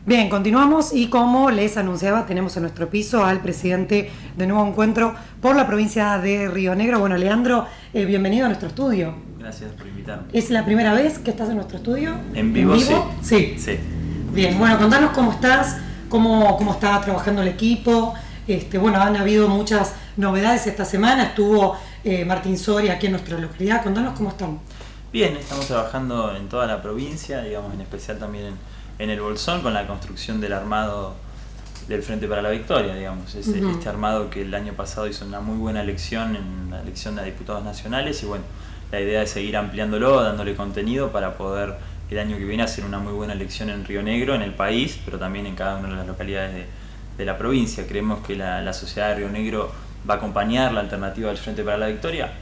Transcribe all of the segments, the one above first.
Bien, continuamos y como les anunciaba, tenemos en nuestro piso al presidente de Nuevo Encuentro por la provincia de Río Negro. Bueno, Leandro, bienvenido a nuestro estudio. Gracias por invitarme. ¿Es la primera vez que estás en nuestro estudio? ¿En vivo? Sí. Bien, bueno, contanos cómo estás, cómo está trabajando el equipo. Bueno, han habido muchas novedades esta semana. Estuvo Martín Soria aquí en nuestra localidad. Contanos cómo están. Bien, estamos trabajando en toda la provincia, digamos, en especial también en el Bolsón, con la construcción del armado del Frente para la Victoria, digamos. Este armado que el año pasado hizo una muy buena elección en la elección de diputados nacionales y bueno, la idea es seguir ampliándolo, dándole contenido para poder el año que viene hacer una muy buena elección en Río Negro, en el país, pero también en cada una de las localidades de la provincia. Creemos que la sociedad de Río Negro va a acompañar la alternativa del Frente para la Victoria,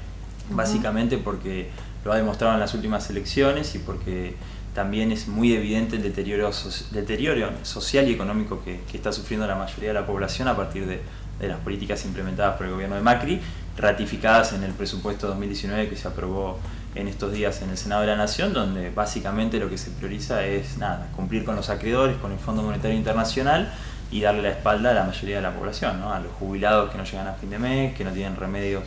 básicamente porque lo ha demostrado en las últimas elecciones y porque también es muy evidente el deterioro social y económico que está sufriendo la mayoría de la población a partir de las políticas implementadas por el gobierno de Macri, ratificadas en el presupuesto 2019 que se aprobó en estos días en el Senado de la Nación, donde básicamente lo que se prioriza es cumplir con los acreedores, con el Fondo Monetario Internacional y darle la espalda a la mayoría de la población, ¿no? A los jubilados que no llegan a fin de mes, que no tienen remedios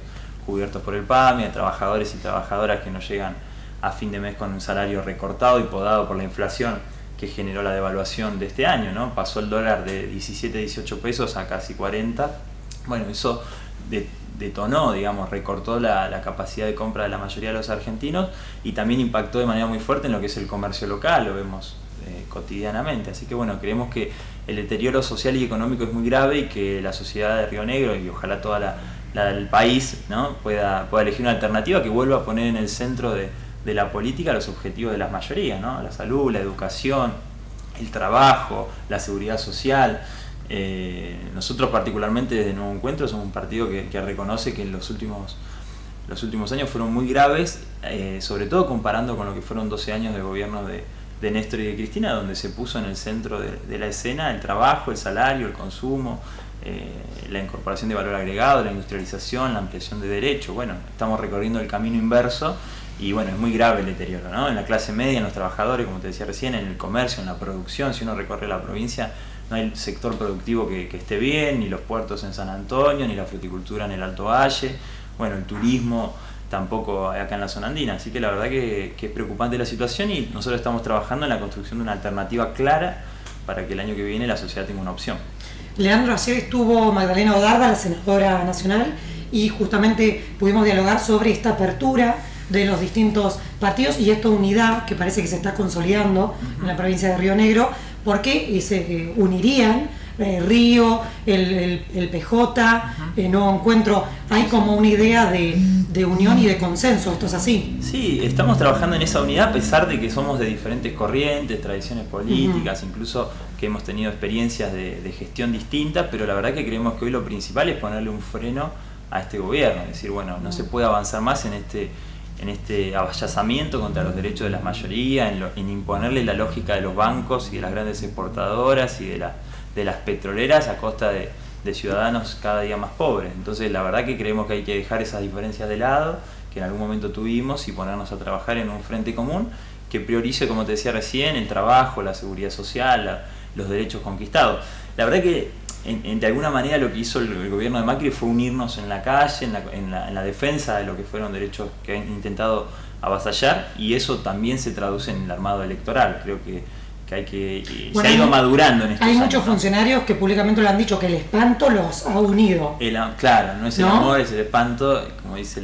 cubiertos por el PAMI, a trabajadores y trabajadoras que no llegan a fin de mes con un salario recortado y podado por la inflación que generó la devaluación de este año, ¿no? Pasó el dólar de 17, 18 pesos a casi 40. Bueno, eso detonó, digamos, recortó la capacidad de compra de la mayoría de los argentinos y también impactó de manera muy fuerte en lo que es el comercio local, lo vemos cotidianamente. Así que bueno, creemos que el deterioro social y económico es muy grave y que la sociedad de Río Negro y ojalá toda la del país, ¿no? pueda elegir una alternativa que vuelva a poner en el centro de la política los objetivos de las mayorías, ¿no? La salud, la educación, el trabajo, la seguridad social. Nosotros particularmente desde Nuevo Encuentro somos un partido que reconoce que los últimos años fueron muy graves, sobre todo comparando con lo que fueron 12 años de gobierno de Néstor y de Cristina, donde se puso en el centro de la escena el trabajo, el salario, el consumo, la incorporación de valor agregado, la industrialización, la ampliación de derechos. Bueno, estamos recorriendo el camino inverso y bueno, es muy grave el deterioro, ¿no? En la clase media, en los trabajadores, como te decía recién, en el comercio, en la producción. Si uno recorre la provincia, no hay sector productivo que esté bien, ni los puertos en San Antonio, ni la fruticultura en el Alto Valle, bueno, el turismo tampoco acá en la zona andina. Así que la verdad que es preocupante la situación y nosotros estamos trabajando en la construcción de una alternativa clara para que el año que viene la sociedad tenga una opción. Leandro, ayer estuvo Magdalena Odarda, la senadora nacional, y justamente pudimos dialogar sobre esta apertura de los distintos partidos y esta unidad que parece que se está consolidando en la provincia de Río Negro, porque se unirían Río, el PJ, Nuevo Encuentro. Hay como una idea de unión y de consenso, ¿esto es así? Sí, estamos trabajando en esa unidad a pesar de que somos de diferentes corrientes, tradiciones políticas, incluso que hemos tenido experiencias de gestión distintas, pero la verdad que creemos que hoy lo principal es ponerle un freno a este gobierno, es decir, bueno, no se puede avanzar más en este avallazamiento contra los derechos de las mayorías, en imponerle la lógica de los bancos y de las grandes exportadoras y de las petroleras a costa de ciudadanos cada día más pobres. Entonces la verdad que creemos que hay que dejar esas diferencias de lado, que en algún momento tuvimos, y ponernos a trabajar en un frente común que priorice, como te decía recién, el trabajo, la seguridad social, los derechos conquistados. La verdad que de alguna manera lo que hizo el gobierno de Macri fue unirnos en la calle, en la defensa de lo que fueron derechos que han intentado avasallar, y eso también se traduce en el armado electoral. Creo que se ha ido madurando en estos años. Hay muchos funcionarios que públicamente lo han dicho, que el espanto los ha unido. Claro, no es el amor, es el espanto, como dice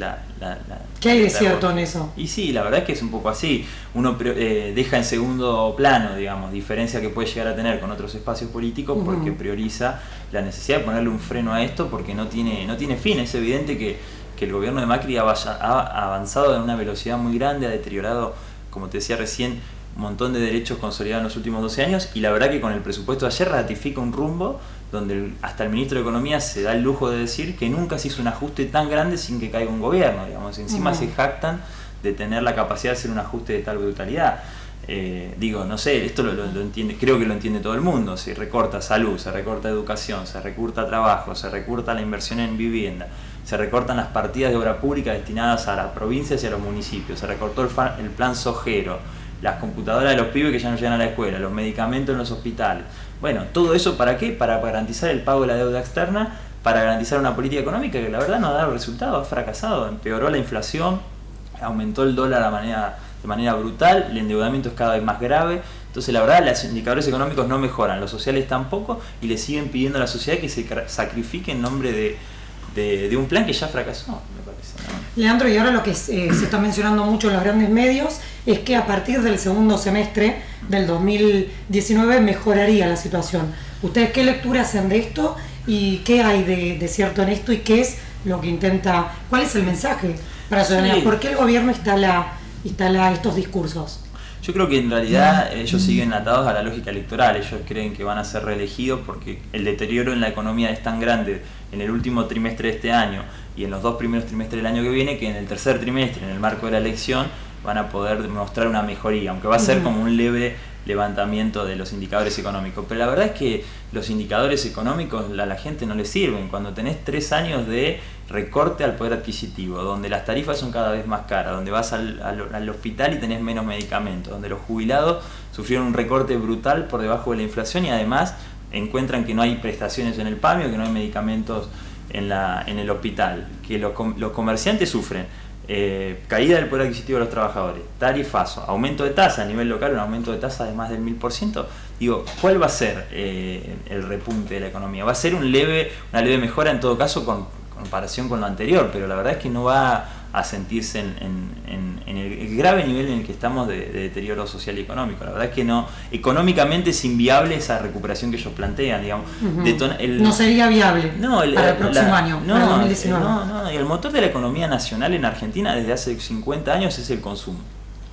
¿Qué hay de cierto en eso? Y sí, la verdad es que es un poco así. Uno deja en segundo plano, digamos, diferencia que puede llegar a tener con otros espacios políticos porque prioriza la necesidad de ponerle un freno a esto porque no tiene fin. Es evidente que el gobierno de Macri ha avanzado en una velocidad muy grande, ha deteriorado, como te decía recién, un montón de derechos consolidados en los últimos 12 años, y la verdad que con el presupuesto de ayer ratifica un rumbo donde hasta el ministro de Economía se da el lujo de decir que nunca se hizo un ajuste tan grande sin que caiga un gobierno, digamos. Encima se jactan de tener la capacidad de hacer un ajuste de tal brutalidad. No sé, esto lo entiende, creo que lo entiende todo el mundo. Se recorta salud, se recorta educación, se recorta trabajo, se recorta la inversión en vivienda, se recortan las partidas de obra pública destinadas a las provincias y a los municipios, se recortó el plan Sojero, las computadoras de los pibes que ya no llegan a la escuela, los medicamentos en los hospitales. Bueno, ¿todo eso para qué? Para garantizar el pago de la deuda externa, para garantizar una política económica que la verdad no ha dado resultados, ha fracasado, empeoró la inflación, aumentó el dólar de manera brutal, el endeudamiento es cada vez más grave. Entonces la verdad los indicadores económicos no mejoran, los sociales tampoco, y le siguen pidiendo a la sociedad que se sacrifique en nombre de un plan que ya fracasó, me parece, ¿no? Leandro, y ahora lo que se está mencionando mucho en los grandes medios es que a partir del segundo semestre del 2019 mejoraría la situación. ¿Ustedes qué lectura hacen de esto y qué hay de cierto en esto y qué es lo que intenta, cuál es el mensaje para la ciudadanía? Sí. ¿Por qué el gobierno instala estos discursos? Yo creo que en realidad ellos siguen atados a la lógica electoral, ellos creen que van a ser reelegidos porque el deterioro en la economía es tan grande en el último trimestre de este año y en los 2 primeros trimestres del año que viene, que en el tercer trimestre, en el marco de la elección, van a poder demostrar una mejoría, aunque va a ser como un leve levantamiento de los indicadores económicos. Pero la verdad es que los indicadores económicos a la gente no les sirven. Cuando tenés 3 años de recorte al poder adquisitivo, donde las tarifas son cada vez más caras, donde vas al hospital y tenés menos medicamentos, donde los jubilados sufrieron un recorte brutal por debajo de la inflación y además encuentran que no hay prestaciones en el PAMI o que no hay medicamentos en el hospital, que los comerciantes sufren caída del poder adquisitivo de los trabajadores, tarifazo, aumento de tasa a nivel local, un aumento de tasa de más del 1000%. Digo, ¿cuál va a ser el repunte de la economía? Va a ser una leve mejora en todo caso con comparación con lo anterior, pero la verdad es que no va a sentirse en el grave nivel en el que estamos de deterioro social y económico. La verdad es que no, económicamente es inviable esa recuperación que ellos plantean, digamos. No sería viable para el próximo año, para el 2019. No, y el motor de la economía nacional en Argentina desde hace 50 años es el consumo.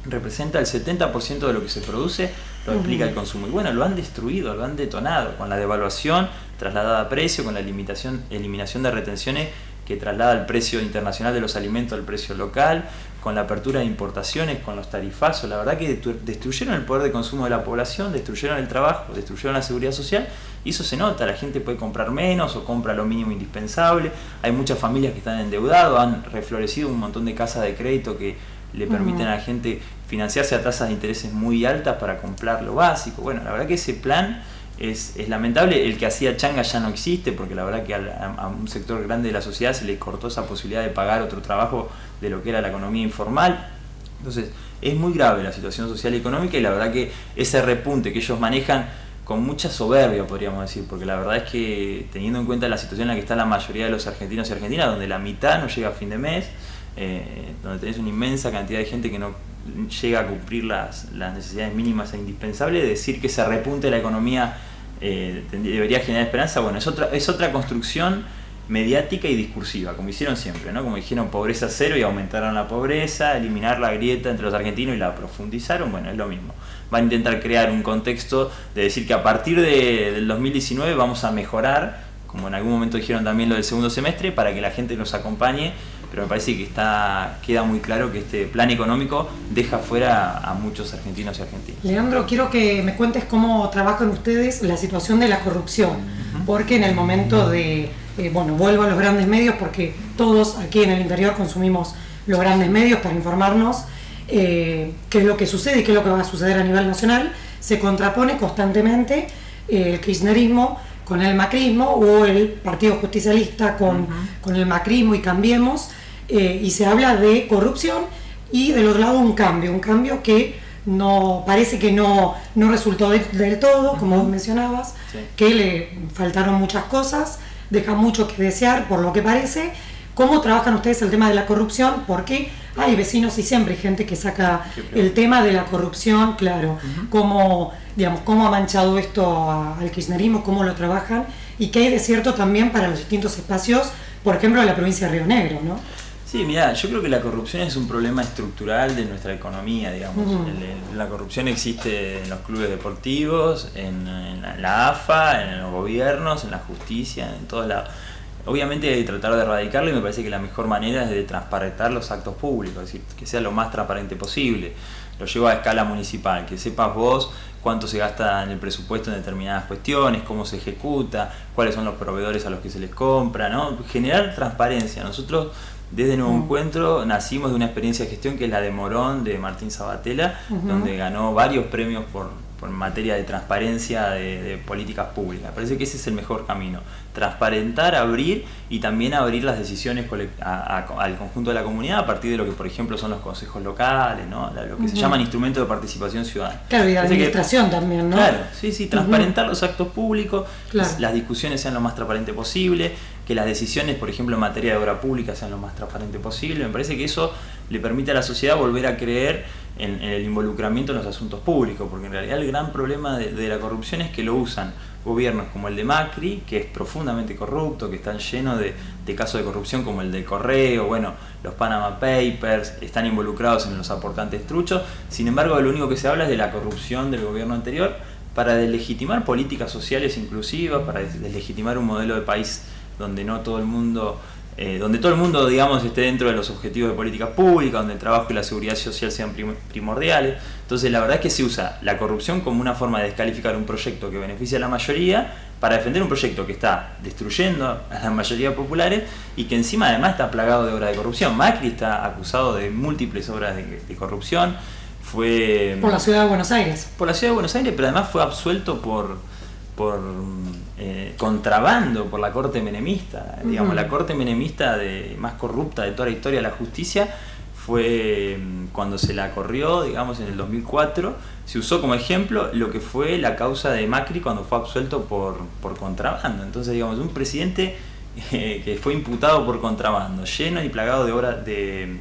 Representa el 70% de lo que se produce, lo explica el consumo. Y bueno, lo han destruido, lo han detonado, con la devaluación trasladada a precio, con la eliminación de retenciones que traslada el precio internacional de los alimentos al precio local, con la apertura de importaciones, con los tarifazos. La verdad que destruyeron el poder de consumo de la población, destruyeron el trabajo, destruyeron la seguridad social, y eso se nota. La gente puede comprar menos o compra lo mínimo indispensable. Hay muchas familias que están endeudadas, han reflorecido un montón de casas de crédito que le permiten a la gente financiarse a tasas de intereses muy altas para comprar lo básico. Bueno, la verdad que ese plan es lamentable. El que hacía changa ya no existe, porque la verdad que a un sector grande de la sociedad se le cortó esa posibilidad de pagar otro trabajo de lo que era la economía informal. Entonces es muy grave la situación social y económica, y la verdad que ese repunte que ellos manejan con mucha soberbia, podríamos decir, porque la verdad es que teniendo en cuenta la situación en la que está la mayoría de los argentinos y argentinas, donde la mitad no llega a fin de mes, donde tenés una inmensa cantidad de gente que no llega a cumplir las necesidades mínimas e indispensables, decir que se repunte la economía debería generar esperanza. Bueno, es otra construcción mediática y discursiva, como hicieron siempre, ¿no? Como dijeron pobreza cero y aumentaron la pobreza, eliminar la grieta entre los argentinos y la profundizaron. Bueno, es lo mismo. Van a intentar crear un contexto de decir que a partir del 2019 vamos a mejorar, como en algún momento dijeron también lo del segundo semestre, para que la gente nos acompañe. Pero me parece que queda muy claro que este plan económico deja fuera a muchos argentinos y argentinas. Leandro, quiero que me cuentes cómo trabajan ustedes la situación de la corrupción, porque en el momento de, vuelvo a los grandes medios, porque todos aquí en el interior consumimos los grandes medios para informarnos qué es lo que sucede y qué es lo que va a suceder a nivel nacional. Se contrapone constantemente el kirchnerismo con el macrismo, o el Partido Justicialista con el macrismo y Cambiemos, y se habla de corrupción y del otro lado un cambio que no parece que no resultó del todo, como vos mencionabas, sí, que le faltaron muchas cosas, deja mucho que desear por lo que parece. ¿Cómo trabajan ustedes el tema de la corrupción? Porque hay vecinos y siempre hay gente que saca el tema de la corrupción, claro. ¿Cómo ha manchado esto al kirchnerismo? ¿Cómo lo trabajan? Y qué hay de cierto también para los distintos espacios, por ejemplo, de la provincia de Río Negro, ¿no? Sí, mira, yo creo que la corrupción es un problema estructural de nuestra economía, digamos. La corrupción existe en los clubes deportivos, en la AFA, en los gobiernos, en la justicia, en todos lados. Obviamente hay que tratar de erradicarlo, y me parece que la mejor manera es de transparentar los actos públicos, es decir, que sea lo más transparente posible. Lo llevo a escala municipal, que sepas vos cuánto se gasta en el presupuesto en determinadas cuestiones, cómo se ejecuta, cuáles son los proveedores a los que se les compra, ¿no? Generar transparencia. Nosotros desde Nuevo Encuentro nacimos de una experiencia de gestión que es la de Morón, de Martín Sabatella, donde ganó varios premios por materia de transparencia de políticas públicas. Parece que ese es el mejor camino. Transparentar, abrir y también abrir las decisiones al conjunto de la comunidad a partir de lo que, por ejemplo, son los consejos locales, ¿no? Lo que se llaman instrumentos de participación ciudadana. Claro, y la administración también, ¿no? Claro, sí, transparentar los actos públicos, claro. Las discusiones sean lo más transparente posible, que las decisiones, por ejemplo, en materia de obra pública sean lo más transparente posible. Me parece que eso le permite a la sociedad volver a creer en el involucramiento en los asuntos públicos, porque en realidad el gran problema de la corrupción es que lo usan gobiernos como el de Macri, que es profundamente corrupto, que están llenos de casos de corrupción como el del Correo, bueno, los Panama Papers, están involucrados en los aportantes truchos. Sin embargo, lo único que se habla es de la corrupción del gobierno anterior para deslegitimar políticas sociales inclusivas, para deslegitimar un modelo de país donde todo el mundo, digamos, esté dentro de los objetivos de políticas públicas, donde el trabajo y la seguridad social sean primordiales. Entonces, la verdad es que se usa la corrupción como una forma de descalificar un proyecto que beneficia a la mayoría para defender un proyecto que está destruyendo a la mayoría populares y que encima además está plagado de obras de corrupción. Macri está acusado de múltiples obras de corrupción. Fue por la ciudad de Buenos Aires. Por la ciudad de Buenos Aires, pero además fue absuelto por contrabando por la corte menemista. Digamos, la corte menemista más corrupta de toda la historia de la justicia fue cuando se la corrió, digamos, en el 2004, se usó como ejemplo lo que fue la causa de Macri cuando fue absuelto por contrabando. Entonces, digamos, un presidente que fue imputado por contrabando, lleno y plagado de obras de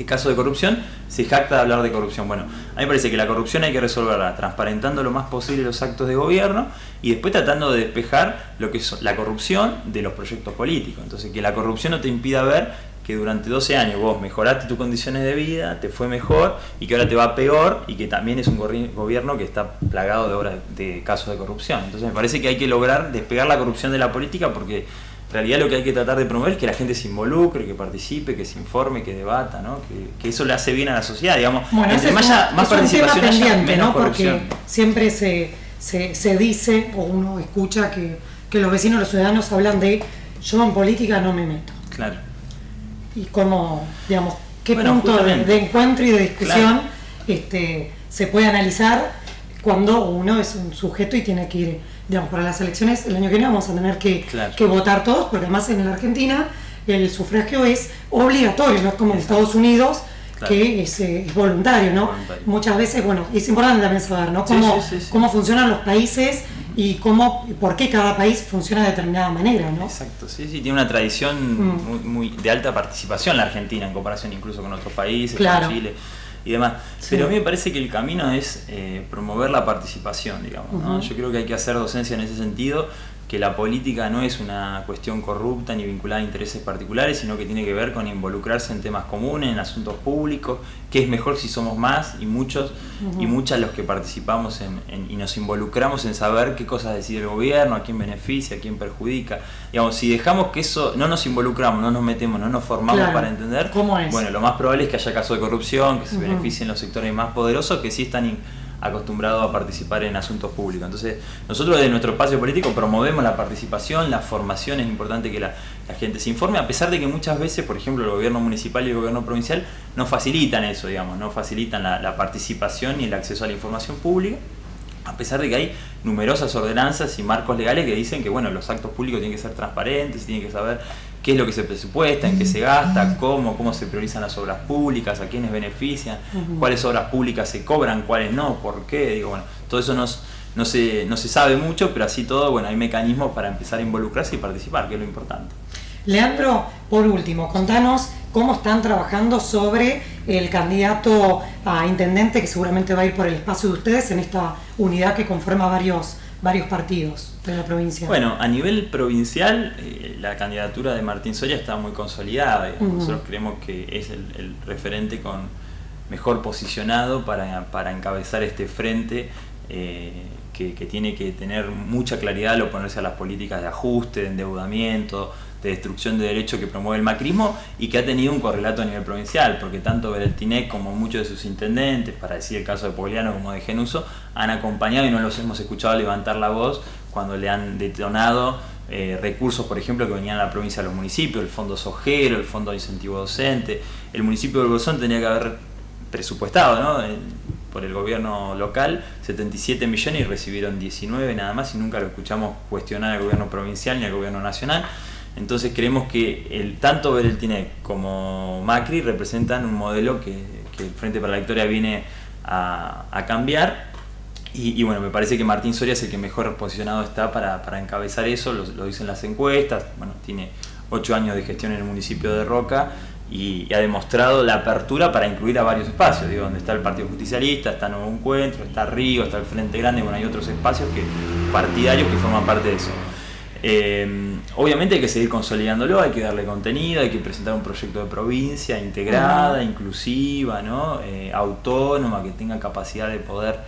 casos de corrupción, se jacta de hablar de corrupción. Bueno, a mí me parece que la corrupción hay que resolverla transparentando lo más posible los actos de gobierno y después tratando de despejar lo que es la corrupción de los proyectos políticos. Entonces, que la corrupción no te impida ver que durante 12 años vos mejoraste tus condiciones de vida, te fue mejor y que ahora te va peor y que también es un gobierno que está plagado de obras de casos de corrupción. Entonces, me parece que hay que lograr despegar la corrupción de la política porque en realidad lo que hay que tratar de promover es que la gente se involucre, que participe, que se informe, que debata, ¿no? Que eso le hace bien a la sociedad, digamos. Bueno, entre más participación haya, pendiente, menos ¿no? corrupción. Porque siempre se dice, o uno escucha que los vecinos, los ciudadanos hablan de yo en política no me meto. Claro. Y cómo, digamos, qué punto de encuentro y de discusión se puede analizar cuando uno es un sujeto y tiene que ir, digamos, para las elecciones el año que viene vamos a tener que votar todos, porque además en la Argentina el sufragio es obligatorio, no es como en Estados Unidos, que es voluntario, ¿no? Muchas veces, bueno, es importante también saber, ¿no? Cómo funcionan los países y por qué cada país funciona de determinada manera, ¿no? Exacto, sí, tiene una tradición muy de alta participación la Argentina en comparación incluso con otros países, con Chile y demás. Pero a mí me parece que el camino es promover la participación, digamos, ¿no? Yo creo que hay que hacer docencia en ese sentido, que la política no es una cuestión corrupta ni vinculada a intereses particulares, sino que tiene que ver con involucrarse en temas comunes, en asuntos públicos, que es mejor si somos más y muchos y muchas los que participamos y nos involucramos en saber qué cosas decide el gobierno, a quién beneficia, a quién perjudica. Digamos, si dejamos que eso, no nos involucramos, no nos metemos, no nos formamos para entender, bueno, lo más probable es que haya casos de corrupción, que se beneficien los sectores más poderosos que sí están acostumbrado a participar en asuntos públicos. Entonces, nosotros desde nuestro espacio político promovemos la participación, la formación. Es importante que la gente se informe, a pesar de que muchas veces, por ejemplo, el gobierno municipal y el gobierno provincial no facilitan eso, digamos, no facilitan la participación y el acceso a la información pública, a pesar de que hay numerosas ordenanzas y marcos legales que dicen que, bueno, los actos públicos tienen que ser transparentes, tienen que saber qué es lo que se presupuesta, en qué se gasta, cómo se priorizan las obras públicas, a quiénes benefician, cuáles obras públicas se cobran, cuáles no, por qué. Digo, bueno, todo eso no se sabe mucho, pero así todo, bueno, hay mecanismos para empezar a involucrarse y participar, que es lo importante. Leandro, por último, contanos cómo están trabajando sobre el candidato a intendente que seguramente va a ir por el espacio de ustedes en esta unidad que conforma varios partidos de la provincia. Bueno, a nivel provincial, la candidatura de Martín Soria está muy consolidada. Nosotros creemos que es el referente con mejor posicionado para encabezar este frente que tiene que tener mucha claridad al oponerse a las políticas de ajuste, de endeudamiento, de destrucción de derechos que promueve el macrismo y que ha tenido un correlato a nivel provincial, porque tanto Bereltinec como muchos de sus intendentes, para decir el caso de Pogliano como de Genuso, han acompañado y no los hemos escuchado levantar la voz cuando le han detonado recursos, por ejemplo, que venían a la provincia de los municipios, el fondo Sojero, el fondo de incentivo docente. El municipio del Bolsón tenía que haber presupuestado, ¿no?, por el gobierno local 77 millones y recibieron 19 nada más, y nunca lo escuchamos cuestionar al gobierno provincial ni al gobierno nacional. Entonces creemos que tanto Bereltinec como Macri representan un modelo que el Frente para la Victoria viene a cambiar. Y bueno, me parece que Martín Soria es el que mejor posicionado está para encabezar eso, lo dicen las encuestas. Bueno, tiene 8 años de gestión en el municipio de Roca y ha demostrado la apertura para incluir a varios espacios, digo, donde está el Partido Justicialista, está Nuevo Encuentro, está Río, está el Frente Grande, bueno, hay otros espacios partidarios que forman parte de eso. Obviamente hay que seguir consolidándolo, hay que darle contenido, hay que presentar un proyecto de provincia integrada, inclusiva, ¿no?, autónoma, que tenga capacidad de poder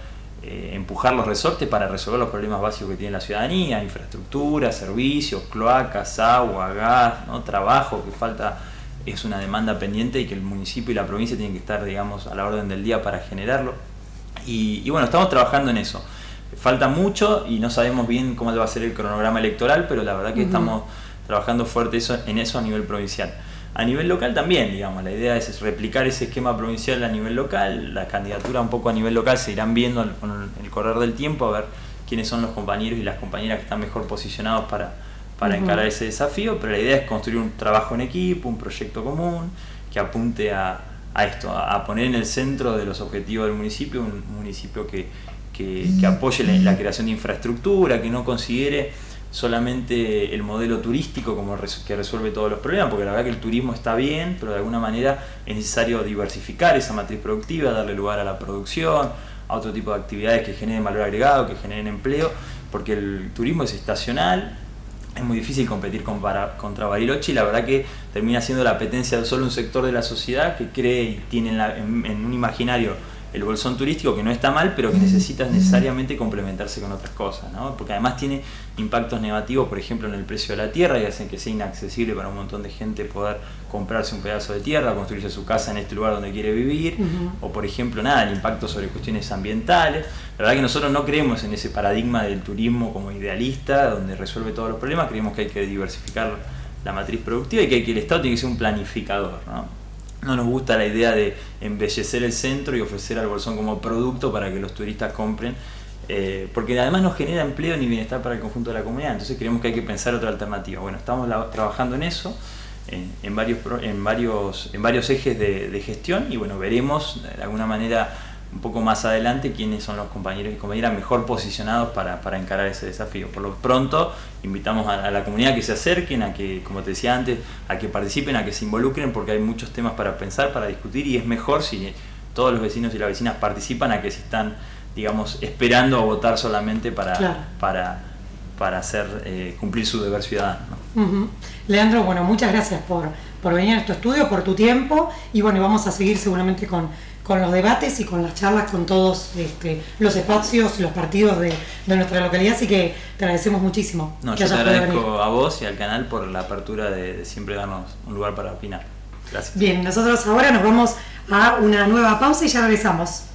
empujar los resortes para resolver los problemas básicos que tiene la ciudadanía: infraestructura, servicios, cloacas, agua, gas, ¿no?, trabajo, que falta, es una demanda pendiente y que el municipio y la provincia tienen que estar, digamos, a la orden del día para generarlo. Y bueno, estamos trabajando en eso. Falta mucho y no sabemos bien cómo va a ser el cronograma electoral, pero la verdad que estamos trabajando fuerte en eso a nivel provincial. A nivel local también, digamos, la idea es replicar ese esquema provincial a nivel local. La candidatura un poco a nivel local se irán viendo con el correr del tiempo, a ver quiénes son los compañeros y las compañeras que están mejor posicionados para encarar ese desafío, pero la idea es construir un trabajo en equipo, un proyecto común que apunte a esto, a poner en el centro de los objetivos del municipio un municipio que apoye la creación de infraestructura, que no considere solamente el modelo turístico como que resuelve todos los problemas, porque la verdad que el turismo está bien, pero de alguna manera es necesario diversificar esa matriz productiva, darle lugar a la producción, a otro tipo de actividades que generen valor agregado, que generen empleo, porque el turismo es estacional. Es muy difícil competir contra Bariloche, y la verdad que termina siendo la apetencia de solo un sector de la sociedad que cree y tiene en un imaginario el bolsón turístico, que no está mal, pero que necesita necesariamente complementarse con otras cosas, ¿no? Porque además tiene impactos negativos, por ejemplo, en el precio de la tierra, y hacen que sea inaccesible para un montón de gente poder comprarse un pedazo de tierra, construirse su casa en este lugar donde quiere vivir, o por ejemplo, el impacto sobre cuestiones ambientales. La verdad que nosotros no creemos en ese paradigma del turismo como idealista, donde resuelve todos los problemas. Creemos que hay que diversificar la matriz productiva y que el Estado tiene que ser un planificador, ¿no? No nos gusta la idea de embellecer el centro y ofrecer al bolsón como producto para que los turistas compren, porque además no genera empleo ni bienestar para el conjunto de la comunidad. Entonces creemos que hay que pensar otra alternativa. Bueno, estamos trabajando en eso, en varios ejes de gestión, y bueno, veremos de alguna manera un poco más adelante quiénes son los compañeros y compañeras mejor posicionados para encarar ese desafío. Por lo pronto, invitamos a la comunidad a que se acerquen, a que, como te decía antes, a que participen, a que se involucren, porque hay muchos temas para pensar, para discutir, y es mejor si todos los vecinos y las vecinas participan a que si están, digamos, esperando a votar solamente para hacer cumplir su deber ciudadano, ¿no? Leandro, bueno, muchas gracias por venir a tu estudio, por tu tiempo, y bueno, vamos a seguir seguramente con los debates y con las charlas con todos los espacios, los partidos de nuestra localidad, así que te agradecemos muchísimo. No, yo te agradezco a vos y al canal por la apertura de siempre darnos un lugar para opinar. Gracias. Bien, nosotros ahora nos vamos a una nueva pausa y ya regresamos.